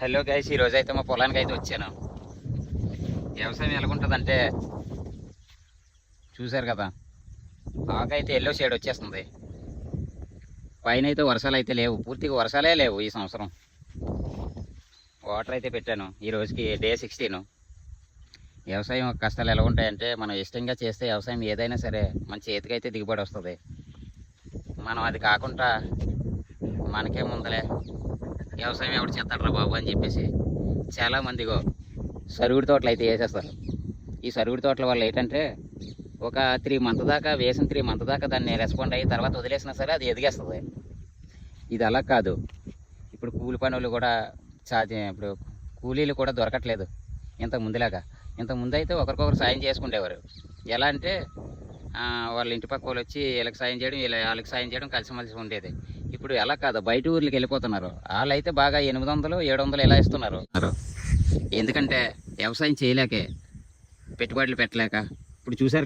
Hello guys, ఈరోజు అయితే మా పొలానికి అయితే వచ్చాను. వ్యవసాయం ఎలాగుంటుందంటే చూశారు కదా, ఆకైతే ఎల్లో షేడ్ వచ్చేస్తుంది. పైన అయితే వర్షాలు అయితే లేవు, పూర్తిగా వర్షాలే లేవు ఈ సంవత్సరం. వాటర్ అయితే పెట్టాను. ఈ రోజుకి డే 16. వ్యవసాయం కష్టాలు ఎలా ఉంటాయంటే, మనం ఇష్టంగా చేస్తే వ్యవసాయం ఏదైనా సరే మన చేతికైతే దిగుబడి వస్తుంది. మనం అది కాకుండా మనకే ముందలే వ్యవసాయం ఎవడు చేస్తాడరా బాబు అని చెప్పేసి చాలామందిగో సరుగుడి తోటలు అయితే వేసేస్తారు. ఈ సరుగుడి తోటల వల్ల ఏంటంటే, ఒక 3 మంత్ దాకా వేసిన 3 మంత్ దాకా దాన్ని రెస్పాండ్ అయ్యి తర్వాత వదిలేసినా సరే అది ఎదిగేస్తుంది. ఇది అలా కాదు. ఇప్పుడు కూలి పనులు కూడా ఇప్పుడు కూలీలు కూడా దొరకట్లేదు ఇంతకు ముందులాగా. ఇంతకు ముందు అయితే ఒకరికొకరు సాయం చేసుకునేవారు. ఎలా అంటే వాళ్ళ ఇంటి పక్క వాళ్ళు వచ్చి వీళ్ళకి సాయం చేయడం, వాళ్ళకి సాయం చేయడం కలిసిమెలిసి ఉండేది. ఇప్పుడు ఎలా కాదు, బయట ఊర్లకి వెళ్ళిపోతున్నారు. వాళ్ళు అయితే బాగా 800, 700 ఇలా ఇస్తున్నారు. ఎందుకంటే వ్యవసాయం చేయలేకే, పెట్టుబడులు పెట్టలేక. ఇప్పుడు చూశారు కదా.